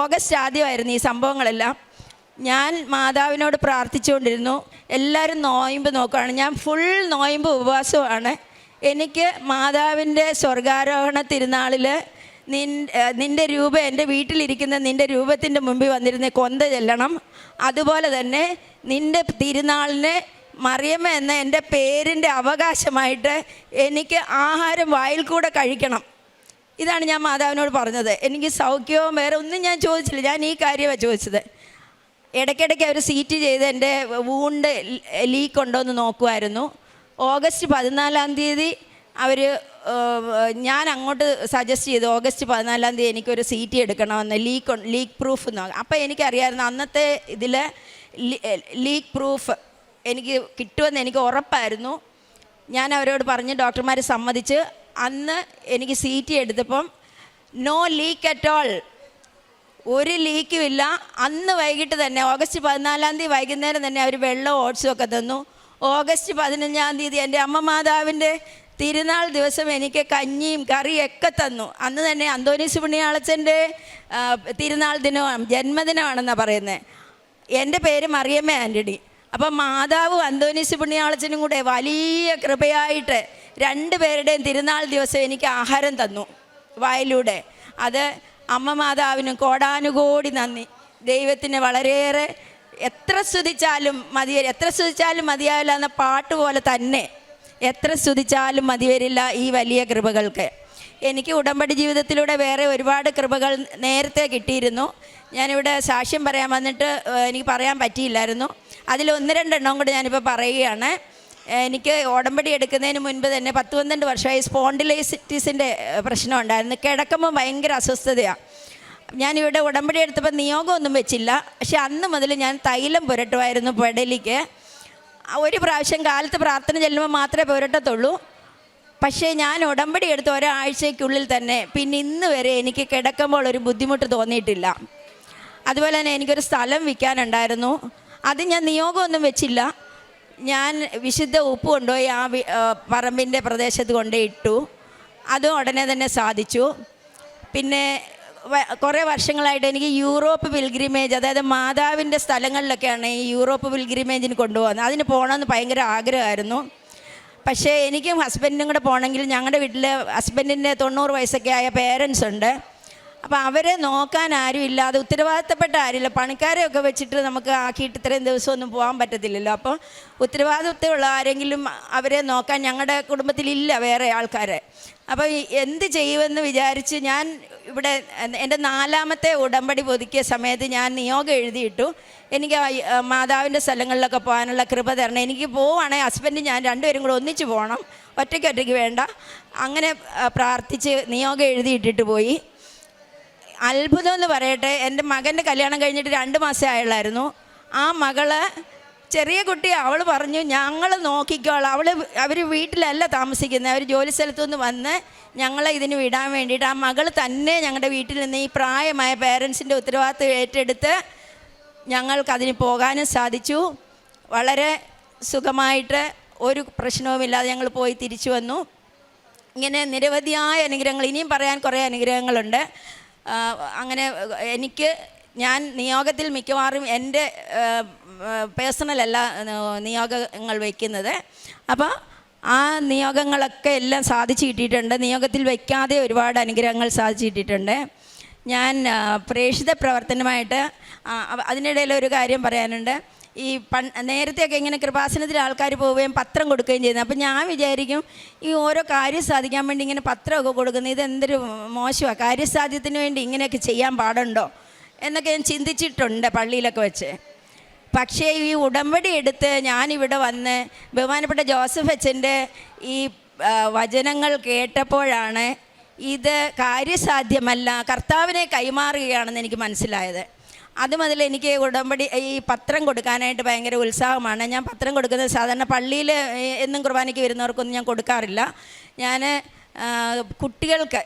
[SPEAKER 3] ഓഗസ്റ്റ് ആദ്യമായിരുന്നു ഈ സംഭവങ്ങളെല്ലാം. ഞാൻ മാതാവിനോട് പ്രാർത്ഥിച്ചുകൊണ്ടിരുന്നു. എല്ലാവരും നോയമ്പ് നോക്കുകയാണ്, ഞാൻ ഫുൾ നോയമ്പ് ഉപവാസമാണ്. എനിക്ക് മാതാവിൻ്റെ സ്വർഗാരോഹണ തിരുനാളിൽ നിൻ്റെ രൂപം എൻ്റെ വീട്ടിലിരിക്കുന്ന നിൻ്റെ രൂപത്തിൻ്റെ മുമ്പിൽ വന്നിരുന്ന് കൊന്ത ചെല്ലണം. അതുപോലെ തന്നെ നിൻ്റെ തിരുനാളിന് മറിയമ്മ എന്ന എൻ്റെ പേരിൻ്റെ അവകാശമായിട്ട് എനിക്ക് ആഹാരം വായിൽ കൂടെ കഴിക്കണം. ഇതാണ് ഞാൻ മാതാവിനോട് പറഞ്ഞത്. എനിക്ക് സൗഖ്യവും വേറെ ഒന്നും ഞാൻ ചോദിച്ചില്ല, ഞാൻ ഈ കാര്യമാണ് ചോദിച്ചത്. ഇടയ്ക്കിടയ്ക്ക് അവർ സീറ്റ് ചെയ്ത് എൻ്റെ വൂണ്ട് ലീക്ക് ഉണ്ടോ എന്ന് നോക്കുമായിരുന്നു. ഓഗസ്റ്റ് 14 അവർ ഞാൻ അങ്ങോട്ട് സജസ്റ്റ് ചെയ്തു, ഓഗസ്റ്റ് 14 എനിക്കൊരു സീറ്റ് എടുക്കണമെന്ന്, ലീക്ക് പ്രൂഫ് എന്ന്. അപ്പോൾ എനിക്കറിയാമായിരുന്നു അന്നത്തെ ഇതിൽ ലീക്ക് പ്രൂഫ് എനിക്ക് കിട്ടുമെന്ന് എനിക്ക് ഉറപ്പായിരുന്നു. ഞാൻ അവരോട് പറഞ്ഞ് ഡോക്ടർമാർ സമ്മതിച്ച് അന്ന് എനിക്ക് സീറ്റ് എടുത്തപ്പം നോ ലീക്ക് അറ്റ് ഓൾ, ഒരു ലീക്കും ഇല്ല. അന്ന് വൈകിട്ട് തന്നെ ഓഗസ്റ്റ് 14 വൈകുന്നേരം തന്നെ അവർ വെള്ളവും ഓട്സും ഒക്കെ തന്നു. ഓഗസ്റ്റ് 15 എൻ്റെ അമ്മ മാതാവിൻ്റെ തിരുനാൾ ദിവസം എനിക്ക് കഞ്ഞിയും കറിയൊക്കെ തന്നു. അന്ന് തന്നെ അന്തോനീസ് പുണ്യാളച്ചൻ്റെ തിരുനാൾ ദിനമാണ്, ജന്മദിനമാണെന്നാണ് പറയുന്നത്. എൻ്റെ പേര് മറിയമ്മ ആൻ്റണി. അപ്പം മാതാവും അന്തോനീസ് പുണ്യാളച്ചനും കൂടെ വലിയ കൃപയായിട്ട് 2 പേരുടെയും തിരുനാൾ ദിവസം എനിക്ക് ആഹാരം തന്നു വായിലൂടെ. അത് അമ്മ മാതാവിനും കോടാനുകോടി നന്ദി. ദൈവത്തിന് വളരെയേറെ എത്ര സ്തുതിച്ചാലും മതിയാവില്ല എന്ന പാട്ട് പോലെ തന്നെ എത്ര സ്തുതിച്ചാലും മതി വരില്ല ഈ വലിയ കൃപകൾക്ക്. എനിക്ക് ഉടമ്പടി ജീവിതത്തിലൂടെ വേറെ ഒരുപാട് കൃപകൾ നേരത്തെ കിട്ടിയിരുന്നു. ഞാനിവിടെ സാക്ഷ്യം പറയാൻ വന്നിട്ട് എനിക്ക് പറയാൻ പറ്റിയില്ലായിരുന്നു. അതിൽ 1-2 കൂടെ ഞാനിപ്പോൾ പറയുകയാണ്. എനിക്ക് ഉടമ്പടി എടുക്കുന്നതിന് മുൻപ് തന്നെ 10-12 വർഷമായി സ്പോണ്ടിലൈസിറ്റിസിൻ്റെ പ്രശ്നം ഉണ്ടായിരുന്നു. കിടക്കുമ്പോൾ ഭയങ്കര അസ്വസ്ഥതയാണ്. ഞാനിവിടെ ഉടമ്പടി എടുത്തപ്പോൾ നിയോഗമൊന്നും വെച്ചില്ല. പക്ഷെ അന്ന് മുതൽ ഞാൻ തൈലം പുരട്ടുമായിരുന്നു പെടലിക്ക്. ഒരു പ്രാവശ്യം കാലത്ത് പ്രാർത്ഥന ചെല്ലുമ്പോൾ മാത്രമേ പുരട്ടത്തുള്ളൂ. പക്ഷേ ഞാൻ ഉടമ്പടി എടുത്ത ഒരാഴ്ചയ്ക്കുള്ളിൽ തന്നെ പിന്നെ ഇന്ന് വരെ എനിക്ക് കിടക്കുമ്പോൾ ഒരു ബുദ്ധിമുട്ട് തോന്നിയിട്ടില്ല. അതുപോലെ തന്നെ എനിക്കൊരു സ്ഥലം വിൽക്കാനുണ്ടായിരുന്നു. അത് ഞാൻ നിയോഗമൊന്നും വെച്ചില്ല. ഞാൻ വിശുദ്ധ ഉപ്പ് കൊണ്ടുപോയി ആ പറമ്പിൻ്റെ പ്രദേശത്ത് കൊണ്ടുപോയി ഇട്ടു. അതും ഉടനെ തന്നെ സാധിച്ചു. പിന്നെ കുറേ വർഷങ്ങളായിട്ട് എനിക്ക് യൂറോപ്പ് പിൽഗ്രിമേജ്, അതായത് മാതാവിൻ്റെ സ്ഥലങ്ങളിലൊക്കെയാണ് ഈ യൂറോപ്പ് പിൽഗ്രിമേജിന് കൊണ്ടുപോകുന്നത്. അതിന് പോകണമെന്ന് ഭയങ്കര ആഗ്രഹമായിരുന്നു. പക്ഷേ എനിക്കും ഹസ്ബൻഡിനും കൂടെ പോകണമെങ്കിൽ ഞങ്ങളുടെ വീട്ടിൽ ഹസ്ബൻഡിൻ്റെ 90 വയസ്സൊക്കെ ആയ പേരൻസ് ഉണ്ട്. അപ്പോൾ അവരെ നോക്കാൻ ആരും ഇല്ലാതെ ഉത്തരവാദിത്തപ്പെട്ട ആരുമില്ല. പണിക്കാരെയൊക്കെ വെച്ചിട്ട് നമുക്ക് ആക്കിയിട്ട് ഇത്രയും ദിവസമൊന്നും പോകാൻ പറ്റത്തില്ലല്ലോ. അപ്പോൾ ഉത്തരവാദിത്തമുള്ള ആരെങ്കിലും അവരെ നോക്കാൻ ഞങ്ങളുടെ കുടുംബത്തിലില്ല വേറെ ആൾക്കാരെ. അപ്പോൾ എന്ത് ചെയ്യുമെന്ന് വിചാരിച്ച് ഞാൻ ഇവിടെ എൻ്റെ 4ാമത്തെ ഉടമ്പടി പുതുക്കിയ സമയത്ത് ഞാൻ നിയോഗം എഴുതിയിട്ടു. എനിക്ക് മാതാവിൻ്റെ സ്ഥലങ്ങളിലൊക്കെ പോകാനുള്ള കൃപ തരണം. എനിക്ക് പോവുകയാണെങ്കിൽ ഹസ്ബൻഡ് ഞാൻ 2 പേരും കൂടെ ഒന്നിച്ച് പോകണം, ഒറ്റയ്ക്ക് വേണ്ട. അങ്ങനെ പ്രാർത്ഥിച്ച് നിയോഗം എഴുതിയിട്ടിട്ട് പോയി. അത്ഭുതം എന്ന് പറയട്ടെ, എൻ്റെ മകൻ്റെ കല്യാണം കഴിഞ്ഞിട്ട് 2 മാസമേ ആയുള്ളായിരുന്നു. ആ മകള് ചെറിയ കുട്ടി, അവൾ പറഞ്ഞു ഞങ്ങൾ നോക്കിക്കോളാം. അവർ വീട്ടിലല്ല താമസിക്കുന്നത്, അവർ ജോലി സ്ഥലത്തുനിന്ന് വന്ന് ഞങ്ങളെ ഇതിന് വിടാൻ വേണ്ടിയിട്ട് ആ മകൾ തന്നെ ഞങ്ങളുടെ വീട്ടിൽ നിന്ന് ഈ പ്രായമായ പേരൻസിൻ്റെ ഉത്തരവാദിത്വം ഏറ്റെടുത്ത് ഞങ്ങൾക്കതിന് പോകാനും സാധിച്ചു. വളരെ സുഖമായിട്ട് ഒരു പ്രശ്നവുമില്ലാതെ ഞങ്ങൾ പോയി തിരിച്ചു വന്നു. ഇങ്ങനെ നിരവധിയായ അനുഗ്രഹങ്ങൾ, ഇനിയും പറയാൻ കുറേ അനുഗ്രഹങ്ങളുണ്ട്. അങ്ങനെ ഞാൻ നിയോഗത്തിൽ മിക്കവാറും എൻ്റെ പേഴ്സണലല്ല നിയോഗങ്ങൾ വയ്ക്കുന്നത്. അപ്പോൾ ആ നിയോഗങ്ങളൊക്കെ എല്ലാം സാധിച്ചു കിട്ടിയിട്ടുണ്ട്. നിയോഗത്തിൽ വയ്ക്കാതെ ഒരുപാട് അനുഗ്രഹങ്ങൾ സാധിച്ചു കിട്ടിയിട്ടുണ്ട്. ഞാൻ പ്രേക്ഷിത പ്രവർത്തനമായിട്ട് അതിനിടയിൽ ഒരു കാര്യം പറയാനുണ്ട്. ഈ നേരത്തെയൊക്കെ ഇങ്ങനെ കൃപാസനത്തിൽ ആൾക്കാർ പോവുകയും പത്രം കൊടുക്കുകയും ചെയ്യുന്നത്. അപ്പം ഞാൻ വിചാരിക്കും ഈ ഓരോ കാര്യം സാധിക്കാൻ വേണ്ടി ഇങ്ങനെ പത്രമൊക്കെ കൊടുക്കുന്നത് ഇതെന്തൊരു മോശമാണ്, കാര്യസാധ്യത്തിന് വേണ്ടി ഇങ്ങനെയൊക്കെ ചെയ്യാൻ പാടുണ്ടോ എന്നൊക്കെ ഞാൻ ചിന്തിച്ചിട്ടുണ്ട് പള്ളിയിലൊക്കെ വെച്ച്. പക്ഷേ ഈ ഉടമ്പടി എടുത്ത് ഞാനിവിടെ വന്ന് ബഹുമാനപ്പെട്ട ജോസഫ് അച്ഛൻ്റെ ഈ വചനങ്ങൾ കേട്ടപ്പോഴാണ് ഇത് കാര്യസാധ്യമല്ല, കർത്താവിനെ കൈമാറുകയാണെന്ന് എനിക്ക് മനസ്സിലായത്. അതുമുതൽ എനിക്ക് ഉടമ്പടി ഈ പത്രം കൊടുക്കാനായിട്ട് ഭയങ്കര ഉത്സാഹമാണ്. ഞാൻ പത്രം കൊടുക്കുന്നത് സാധാരണ പള്ളിയിൽ എന്നും കുർബാനയ്ക്ക് വരുന്നവർക്കൊന്നും ഞാൻ കൊടുക്കാറില്ല. ഞാൻ കുട്ടികൾക്ക്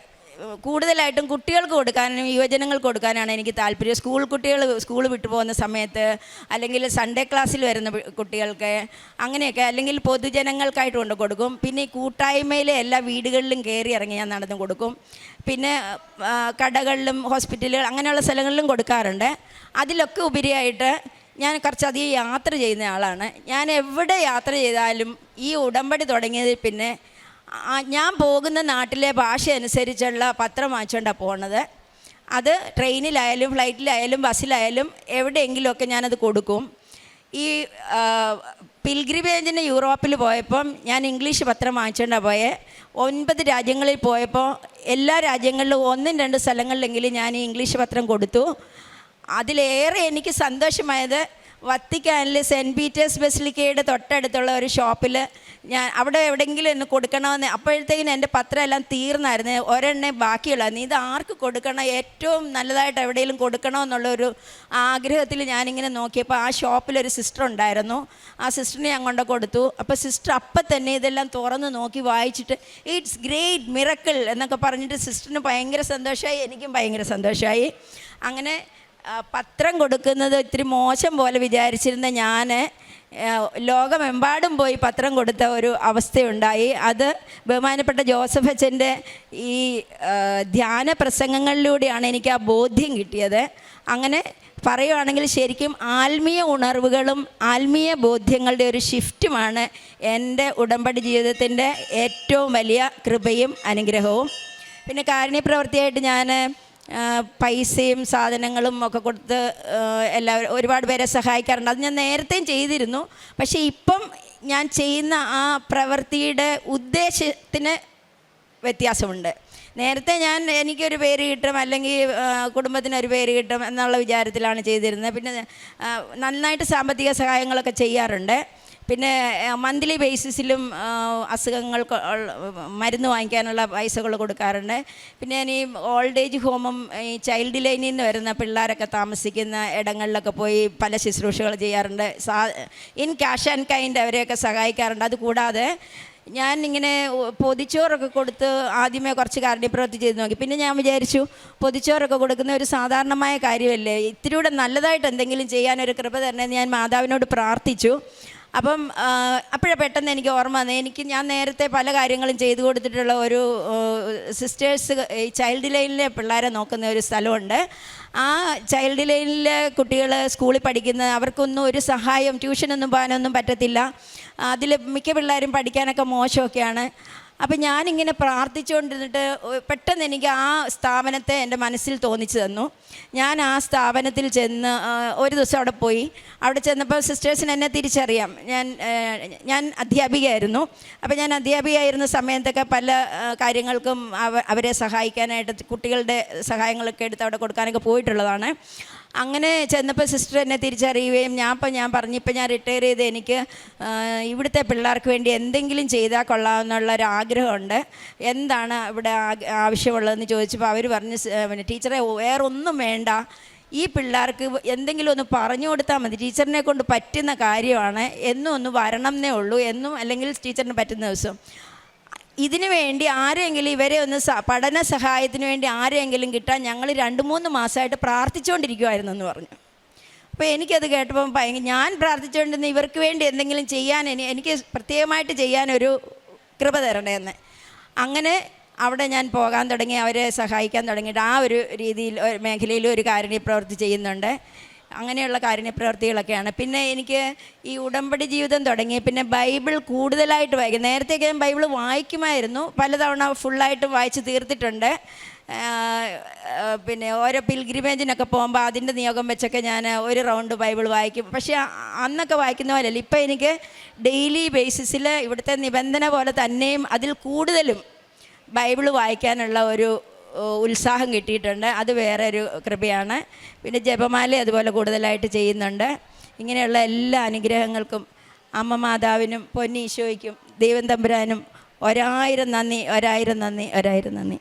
[SPEAKER 3] കൂടുതലായിട്ടും കുട്ടികൾക്ക് കൊടുക്കാനും യുവജനങ്ങൾക്ക് കൊടുക്കാനാണ് എനിക്ക് താല്പര്യം. സ്കൂൾ വിട്ടു പോകുന്ന സമയത്ത്, അല്ലെങ്കിൽ സൺഡേ ക്ലാസ്സിൽ വരുന്ന കുട്ടികൾക്ക്, അങ്ങനെയൊക്കെ, അല്ലെങ്കിൽ പൊതുജനങ്ങൾക്കായിട്ട് കൊണ്ട് കൊടുക്കും. പിന്നെ ഈ കൂട്ടായ്മയിലെ എല്ലാ വീടുകളിലും കയറി ഇറങ്ങി ഞാൻ നടന്നു കൊടുക്കും. പിന്നെ കടകളിലും ഹോസ്പിറ്റലുകൾ അങ്ങനെയുള്ള സ്ഥലങ്ങളിലും കൊടുക്കാറുണ്ട്. അതിലൊക്കെ ഉപരിയായിട്ട് ഞാൻ കുറച്ചധികം യാത്ര ചെയ്യുന്ന ആളാണ്. ഞാൻ എവിടെ യാത്ര ചെയ്താലും ഈ ഉടമ്പടി തുടങ്ങിയതിൽ പിന്നെ ഞാൻ പോകുന്ന നാട്ടിലെ ഭാഷ അനുസരിച്ചുള്ള പത്രം വാങ്ങിച്ചുകൊണ്ടാണ് പോകുന്നത്. അത് ട്രെയിനിലായാലും ഫ്ലൈറ്റിലായാലും ബസ്സിലായാലും എവിടെയെങ്കിലുമൊക്കെ ഞാനത് കൊടുക്കും. ഈ പിൽഗ്രിമേജിന് യൂറോപ്പിൽ പോയപ്പം ഞാൻ ഇംഗ്ലീഷ് പത്രം വാങ്ങിച്ചുകൊണ്ടാണ് പോയത്. 9 രാജ്യങ്ങളിൽ പോയപ്പോൾ എല്ലാ രാജ്യങ്ങളിലും 1-2 സ്ഥലങ്ങളിലെങ്കിലും ഞാൻ ഈ ഇംഗ്ലീഷ് പത്രം കൊടുത്തു. അതിലേറെ എനിക്ക് സന്തോഷമായത് വത്തിക്കാനിൽ സെൻറ്റ് പീറ്റേഴ്സ് ബസിലിക്കയുടെ തൊട്ടടുത്തുള്ള ഒരു ഷോപ്പിൽ ഞാൻ അവിടെ എവിടെയെങ്കിലും ഒന്ന് കൊടുക്കണമെന്ന്, അപ്പോഴത്തേക്കിനും എൻ്റെ പത്രം എല്ലാം തീർന്നായിരുന്നു, ഒരെണ്ണേ ബാക്കിയുള്ളായിരുന്നു. ഇത് ആർക്ക് കൊടുക്കണം, ഏറ്റവും നല്ലതായിട്ട് എവിടെയെങ്കിലും കൊടുക്കണമെന്നുള്ളൊരു ആഗ്രഹത്തിൽ ഞാനിങ്ങനെ നോക്കിയപ്പോൾ ആ ഷോപ്പിലൊരു സിസ്റ്റർ ഉണ്ടായിരുന്നു. ആ സിസ്റ്ററിനെ ഞാൻ കൊണ്ട് കൊടുത്തു. അപ്പോൾ സിസ്റ്റർ അപ്പം തന്നെ ഇതെല്ലാം തുറന്ന് നോക്കി വായിച്ചിട്ട് ഇറ്റ്സ് ഗ്രേറ്റ് മിറക്കിൾ എന്നൊക്കെ പറഞ്ഞിട്ട് സിസ്റ്ററിന് ഭയങ്കര സന്തോഷമായി, എനിക്കും ഭയങ്കര സന്തോഷമായി. അങ്ങനെ പത്രം കൊടുക്കുന്നത് ഇത്തിരി മോശം പോലെ വിചാരിച്ചിരുന്ന ഞാൻ ലോകമെമ്പാടും പോയി പത്രം കൊടുത്ത ഒരു അവസ്ഥയുണ്ടായി. അത് ബഹുമാനപ്പെട്ട ജോസഫ് അച്ഛൻ്റെ ഈ ധ്യാന പ്രസംഗങ്ങളിലൂടെയാണ് എനിക്ക് ആ ബോധ്യം കിട്ടിയത്. അങ്ങനെ പറയുകയാണെങ്കിൽ ശരിക്കും ആത്മീയ ഉണർവുകളും ആത്മീയ ബോധ്യങ്ങളുടെ ഒരു ഷിഫ്റ്റുമാണ് എൻ്റെ ഉടമ്പടി ജീവിതത്തിൻ്റെ ഏറ്റവും വലിയ കൃപയും അനുഗ്രഹവും. പിന്നെ കാരുണ്യപ്രവൃത്തിയായിട്ട് ഞാൻ പൈസയും സാധനങ്ങളും ഒക്കെ കൊടുത്ത് എല്ലാവരും ഒരുപാട് പേരെ സഹായിക്കാറുണ്ട്. അത് ഞാൻ നേരത്തെയും ചെയ്തിരുന്നു. പക്ഷേ ഇപ്പം ഞാൻ ചെയ്യുന്ന ആ പ്രവൃത്തിയുടെ ഉദ്ദേശത്തിന് വ്യത്യാസമുണ്ട്. നേരത്തെ എനിക്കൊരു പേര് കിട്ടും, അല്ലെങ്കിൽ കുടുംബത്തിനൊരു പേര് കിട്ടും എന്നുള്ള വിചാരത്തിലാണ് ചെയ്തിരുന്നത്. പിന്നെ നന്നായിട്ട് സാമ്പത്തിക സഹായങ്ങളൊക്കെ ചെയ്യാറുണ്ട്. പിന്നെ മന്ത്ലി ബേസിസിലും അസുഖങ്ങൾക്ക് മരുന്ന് വാങ്ങിക്കാനുള്ള പൈസകൾ കൊടുക്കാറുണ്ട്. പിന്നെ ഞാൻ ഈ ഓൾഡ് ഏജ് ഹോമും ഈ ചൈൽഡ് ലൈനിൽ നിന്ന് വരുന്ന പിള്ളേരൊക്കെ താമസിക്കുന്ന ഇടങ്ങളിലൊക്കെ പോയി പല ശുശ്രൂഷകൾ ചെയ്യാറുണ്ട്. ഇൻ ക്യാഷ് ആൻഡ് കൈൻഡ് അവരെയൊക്കെ സഹായിക്കാറുണ്ട്. അതുകൂടാതെ ഞാൻ ഇങ്ങനെ പൊതിച്ചോറൊക്കെ കൊടുത്ത് ആദ്യമേ കുറച്ച് കാരുണ്യപ്രവൃത്തി ചെയ്ത് നോക്കി. പിന്നെ ഞാൻ വിചാരിച്ചു, പൊതിച്ചോറൊക്കെ കൊടുക്കുന്ന ഒരു സാധാരണമായ കാര്യമല്ലേ, ഇത്തിരി കൂടെ നല്ലതായിട്ട് എന്തെങ്കിലും ചെയ്യാനൊരു കൃപ തരണമെന്ന് ഞാൻ മാതാവിനോട് പ്രാർത്ഥിച്ചു. അപ്പം അപ്പോഴേ പെട്ടെന്ന് എനിക്ക് ഓർമ്മ വന്നു, ഞാൻ നേരത്തെ പല കാര്യങ്ങളും ചെയ്തു കൊടുത്തിട്ടുള്ള ഒരു സിസ്റ്റേഴ്സ് ഈ ചൈൽഡ് ലൈനിലെ പിള്ളേരെ നോക്കുന്ന ഒരു സ്ഥലമുണ്ട്. ആ ചൈൽഡ് ലൈനിലെ കുട്ടികൾ സ്കൂളിൽ പഠിക്കുന്ന അവർക്കൊന്നും ഒരു സഹായം, ട്യൂഷനൊന്നും പോകാനൊന്നും പറ്റത്തില്ല. അതിൽ മിക്ക പിള്ളേരും പഠിക്കാനൊക്കെ മോശമൊക്കെയാണ്. അപ്പം ഞാനിങ്ങനെ പ്രാർത്ഥിച്ചുകൊണ്ടിരുന്നിട്ട് പെട്ടെന്ന് എനിക്ക് ആ സ്ഥാപനത്തെ എൻ്റെ മനസ്സിൽ തോന്നിച്ചു തന്നു. ഞാൻ ആ സ്ഥാപനത്തിൽ ചെന്ന് ഒരു ദിവസം അവിടെ പോയി. അവിടെ ചെന്നപ്പോൾ സിസ്റ്റേഴ്സിന് എന്നെ തിരിച്ചറിയാം. ഞാൻ അധ്യാപികയായിരുന്നു. അപ്പോൾ ഞാൻ അധ്യാപികയായിരുന്ന സമയത്തൊക്കെ പല കാര്യങ്ങൾക്കും അവരെ സഹായിക്കാനായിട്ട് കുട്ടികളുടെ സഹായങ്ങളൊക്കെ എടുത്ത് അവിടെ കൊടുക്കാനൊക്കെ പോയിട്ടുള്ളതാണ്. അങ്ങനെ ചെന്നപ്പോൾ സിസ്റ്റർ എന്നെ തിരിച്ചറിയുകയും ഞാൻ പറഞ്ഞു, ഇപ്പം ഞാൻ റിട്ടയർ ചെയ്ത് എനിക്ക് ഇവിടുത്തെ പിള്ളേർക്ക് വേണ്ടി എന്തെങ്കിലും ചെയ്താൽ കൊള്ളാമെന്നുള്ളൊരു ആഗ്രഹമുണ്ട്, എന്താണ് ഇവിടെ ആവശ്യമുള്ളതെന്ന് ചോദിച്ചപ്പോൾ അവർ പറഞ്ഞു, പിന്നെ ടീച്ചറെ വേറൊന്നും വേണ്ട, ഈ പിള്ളേർക്ക് എന്തെങ്കിലും ഒന്ന് പറഞ്ഞു കൊടുത്താൽ മതി, ടീച്ചറിനെ കൊണ്ട് പറ്റുന്ന കാര്യമാണ്, എന്നും ഒന്ന് വരണം എന്നേ ഉള്ളൂ, എന്നും അല്ലെങ്കിൽ ടീച്ചറിന് പറ്റുന്ന ദിവസം. ഇതിനു വേണ്ടി ആരെങ്കിലും ഇവരെ ഒന്ന് പഠന സഹായത്തിന് വേണ്ടി ആരെങ്കിലും കിട്ടാൻ ഞങ്ങൾ 2-3 മാസമായിട്ട് പ്രാർത്ഥിച്ചുകൊണ്ടിരിക്കുമായിരുന്നു എന്ന് പറഞ്ഞു. അപ്പോൾ എനിക്കത് കേട്ടപ്പം ഞാൻ പ്രാർത്ഥിച്ചുകൊണ്ടിരുന്ന ഇവർക്ക് വേണ്ടി എന്തെങ്കിലും ചെയ്യാൻ എനിക്ക് പ്രത്യേകമായിട്ട് ചെയ്യാനൊരു കൃപ തരണേന്ന്. അങ്ങനെ അവിടെ ഞാൻ പോകാൻ തുടങ്ങി, അവരെ സഹായിക്കാൻ തുടങ്ങിയിട്ട് ആ ഒരു രീതിയിൽ മേഖലയിൽ ഒരു കാരുണ്യപ്രവൃത്തി ചെയ്യുന്നുണ്ട്. അങ്ങനെയുള്ള കാരുണ്യപ്രവൃത്തികളൊക്കെയാണ്. പിന്നെ എനിക്ക് ഈ ഉടമ്പടി ജീവിതം തുടങ്ങി പിന്നെ ബൈബിൾ കൂടുതലായിട്ട് വായിക്കും. നേരത്തെയൊക്കെ ഞാൻ ബൈബിൾ വായിക്കുമായിരുന്നു, പലതവണ ഫുള്ളായിട്ട് വായിച്ച് തീർത്തിട്ടുണ്ട്. പിന്നെ ഓരോ പിൽഗ്രിമേജിനൊക്കെ പോകുമ്പോൾ അതിൻ്റെ നിയോഗം വെച്ചൊക്കെ ഞാൻ ഒരു റൗണ്ട് ബൈബിൾ വായിക്കും. പക്ഷേ അന്നൊക്കെ വായിക്കുന്ന പോലെയല്ല, ഇപ്പം എനിക്ക് ഡെയിലി ബേസിസിൽ ഇവിടുത്തെ നിബന്ധന പോലെ തന്നെയും അതിൽ കൂടുതലും ബൈബിൾ വായിക്കാനുള്ള ഒരു ഉത്സാഹം കിട്ടിയിട്ടുണ്ട്. അത് വേറെ ഒരു കൃപയാണ്. പിന്നെ ജപമാല അതുപോലെ കൂടുതലായിട്ട് ചെയ്യുന്നുണ്ട്. ഇങ്ങനെയുള്ള എല്ലാ അനുഗ്രഹങ്ങൾക്കും അമ്മ മാതാവിനും പൊന്നീശോയ്ക്കും ദൈവം തമ്പുരാനും 1000 നന്ദി.